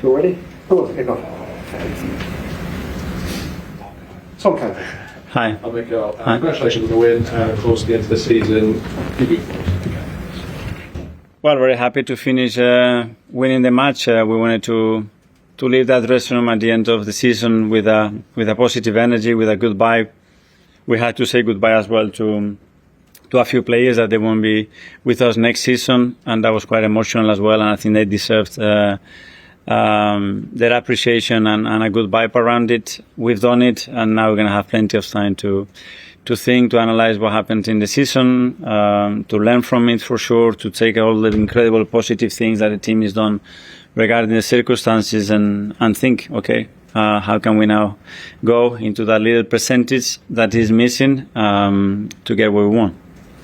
You ready? Go on, kick off. Tom Kemp. Hi. Mikel, congratulations on the win, and of course the end of the season. Well, very happy to finish winning the match. We wanted to leave that dressing room at the end of the season with a positive energy, with a good vibe. We had to say goodbye as well to a few players that they won't be with us next season, and that was quite emotional as well. And I think they deserved their appreciation and a good vibe around it. We've done it, and now we're going to have plenty of time to think, to analyze what happened in the season, to learn from it for sure, to take all the incredible positive things that the team has done regarding the circumstances, and think, okay, how can we now go into that little percentage that is missing to get what we want.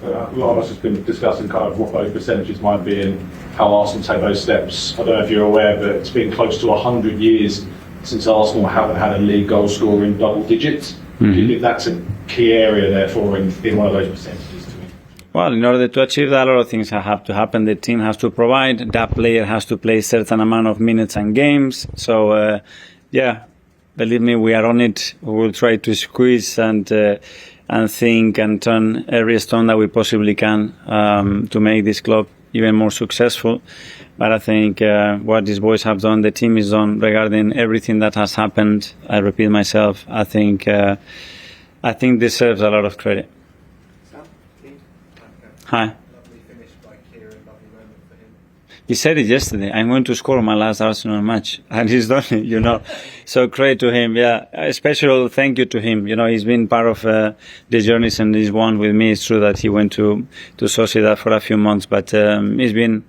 A lot of us have been discussing kind of what those percentages might be and how Arsenal take those steps. I don't know if you're aware, but it's been close to 100 years since Arsenal haven't had a league goal scorer in double digits. Mm-hmm. Do you think that's a key area, therefore, in one of those percentages to me? Well, in order to achieve that, a lot of things have to happen. The team has to provide. That player has to play a certain amount of minutes and games. So, believe me, we are on it. We will try to squeeze and think and turn every stone that we possibly can to make this club even more successful. But I think what these boys have done, the team has done regarding everything that has happened. I repeat myself. I think deserves a lot of credit. Hi. Lovely finish by Kieran, lovely moment for him. He said it yesterday. I'm going to score my last Arsenal match, and he's done it. So credit to him. Yeah, a special thank you to him. He's been part of the journeys, and he's one with me. It's true that he went to Sociedad for a few months, but it's been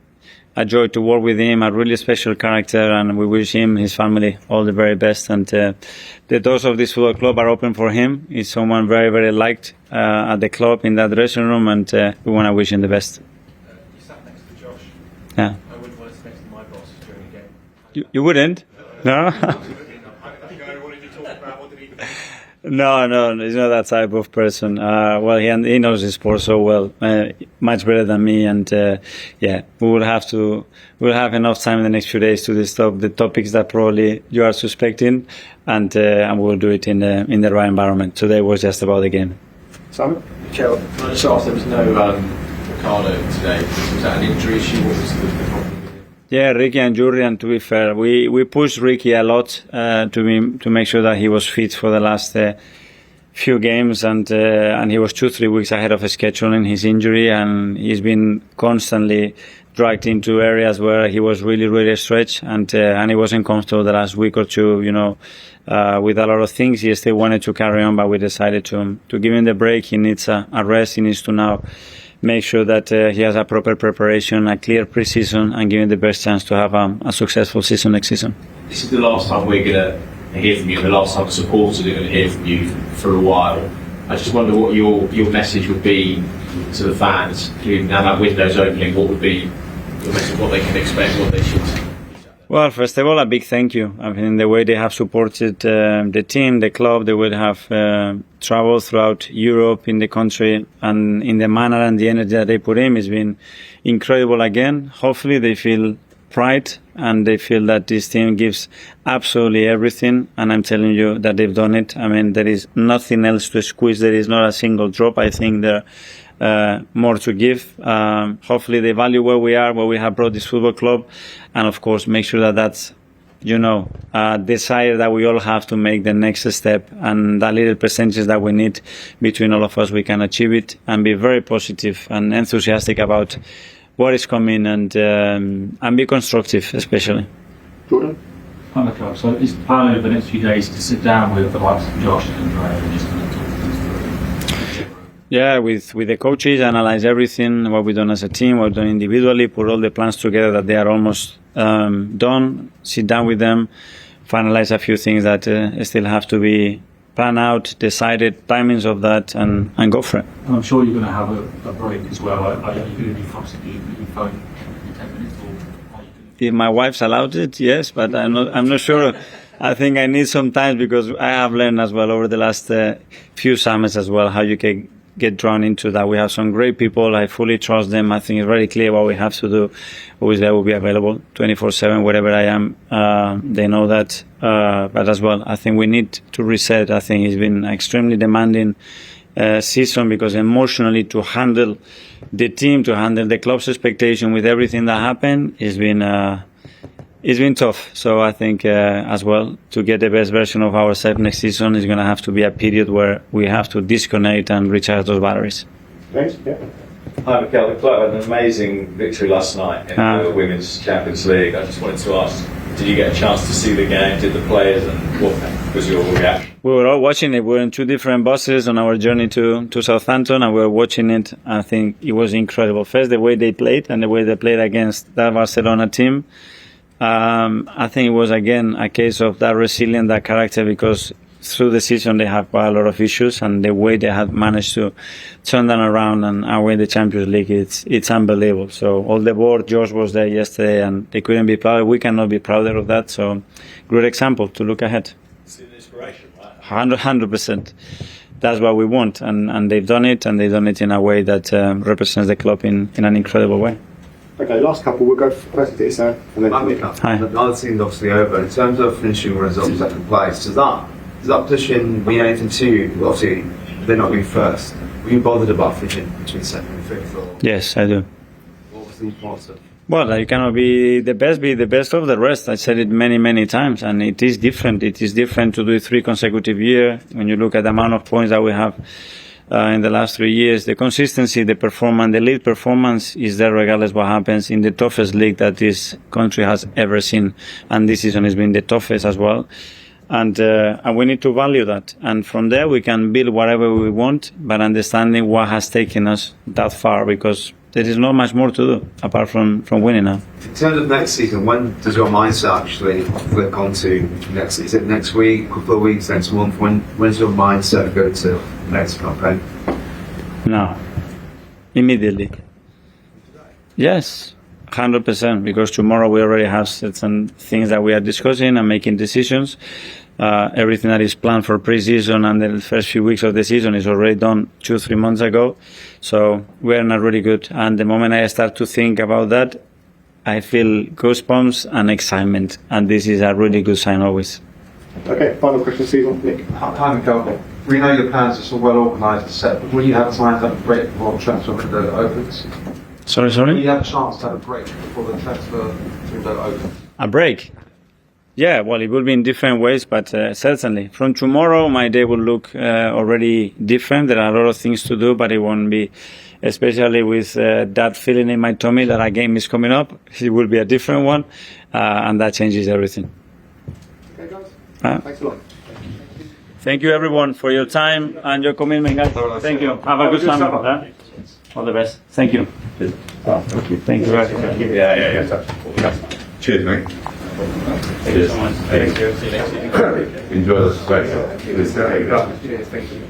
a joy to work with him. A really special character, and we wish him, his family, all the very best. And the doors of this football club are open for him. He's someone very, very liked at the club, in that dressing room, and we want to wish him the best. You sat next to Josh. Yeah. I wouldn't want to sit next to my boss during a game. You wouldn't? No? I think I wanted to talk about what did he do. No, he's not that type of person. He knows his sport so well, much better than me, and we'll have enough time in the next few days to discuss the topics that probably you are suspecting, and we'll do it in the right environment. Today was just about the game. Simon? Mikel, can I just ask, there was no Ricardo today. Was that an injury issue? What was the problem? Yeah, Ricky and Jurrian, to be fair, we pushed Ricky a lot to make sure that he was fit for the last few games, and he was 2-3 weeks ahead of his schedule in his injury, and he's been constantly dragged into areas where he was really, really stretched, and he wasn't comfortable the last week or two, with a lot of things. He still wanted to carry on, but we decided to give him the break. He needs a rest. He needs to now make sure that he has a proper preparation, a clear pre-season, and give him the best chance to have a successful season next season. This is the last time we're going to hear from you, the last time supporters are going to hear from you for a while. I just wonder what your message would be to the fans, now that window's opening. What would be your message, what they can expect, what they should? Well, first of all, a big thank you. I mean, the way they have supported the team, the club, they would have traveled throughout Europe, in the country, and in the manner and the energy that they put in, has been incredible again. Hopefully they feel pride and they feel that this team gives absolutely everything, and I'm telling you that they've done it. I mean, there is nothing else to squeeze. There is not a single drop. I think there more to give. Hopefully they value where we are, where we have brought this football club, and of course make sure that that's desire that we all have to make the next step, and that little percentage that we need between all of us, we can achieve it, and be very positive and enthusiastic about what is coming, and be constructive, especially. Jordan? Hi, Mikel. So is the plan over the next few days to sit down with the likes of Josh and Andrea and just kind of talk things through? Yeah, with the coaches, analyze everything, what we've done as a team, what we've done individually, put all the plans together that they are almost done, sit down with them, finalize a few things that still have to be planned out, decided, timings of that, and go for it. And I'm sure you're going to have a break as well. Are you going to be constantly using your phone every 10 minutes? Or are you going to... If my wife's allowed it, yes, but I'm not sure. I think I need some time, because I have learned as well over the last few summers as well how you can get drawn into that. We have some great people. I fully trust them. I think it's very clear what we have to do. Obviously, I will be available 24/7 wherever I am. They know that. But as well, I think we need to reset. I think it's been extremely demanding season, because emotionally to handle the team, to handle the club's expectation with everything that happened, it's been tough. So I think as well, to get the best version of ourselves next season is going to have to be a period where we have to disconnect and recharge those batteries. Thanks. Yeah. Hi, Mikel. The club had an amazing victory last night in the Women's Champions League. I just wanted to ask, did you get a chance to see the game? Did the players, and what was your reaction? We were all watching it. We were in two different buses on our journey to Southampton, and we were watching it. I think it was incredible. First, the way they played and the way they played against that Barcelona team. I think it was, again, a case of that resilience, that character, because through the season they have quite a lot of issues, and the way they have managed to turn that around and win the Champions League, it's unbelievable. So all the board, George was there yesterday, and they couldn't be prouder. We cannot be prouder of that. So great example to look ahead. It's an inspiration, right? 100%. That's what we want, and they've done it, and they've done it in a way that represents the club in an incredible way. Okay, last couple. We'll go first to yourself, and then Hi. The other team's obviously over. In terms of finishing results second place, does that position mean anything to you? Obviously, they're not being first. Were you bothered about finishing between second and fifth? Or Yes, I do. what was the importance of? Well, you cannot be the best of the rest. I said it many, many times, and it is different. It is different to do it 3 consecutive years. When you look at the amount of points that we have in the last 3 years, the consistency, the performance, the league performance is there regardless what happens in the toughest league that this country has ever seen, and this season has been the toughest as well. And we need to value that, and from there we can build whatever we want, but understanding what has taken us that far, because there is not much more to do apart from winning now. In terms of next season, when does your mindset actually flip onto next? Is it next week, couple of weeks, next month? When's your mindset go to next campaign? No, immediately. Yes, 100%, because tomorrow we already have certain things that we are discussing and making decisions. Everything that is planned for pre-season and the first few weeks of the season is already done 2-3 months ago. So we're not really good. And the moment I start to think about that, I feel goosebumps and excitement. And this is a really good sign always. Okay, final question, Stephen. Nick. Hi, Mikel. We know your plans are so well organised and set, but will you have time to have a break before the transfer window opens? Sorry? Will you have a chance to have a break before the transfer window opens? A break? Yeah, well, it will be in different ways, but certainly. From tomorrow, my day will look already different. There are a lot of things to do, but it won't be, especially with that feeling in my tummy that a game is coming up. It will be a different one, and that changes everything. Okay, guys. Thanks a lot. Thank you, everyone, for your time and your commitment, guys. Thank you. Have a good summer. All the best. Thank you. Thank you. Thank you. Yeah. Cheers, mate. Thank you so much. Thank you. Enjoy the space. Thank you.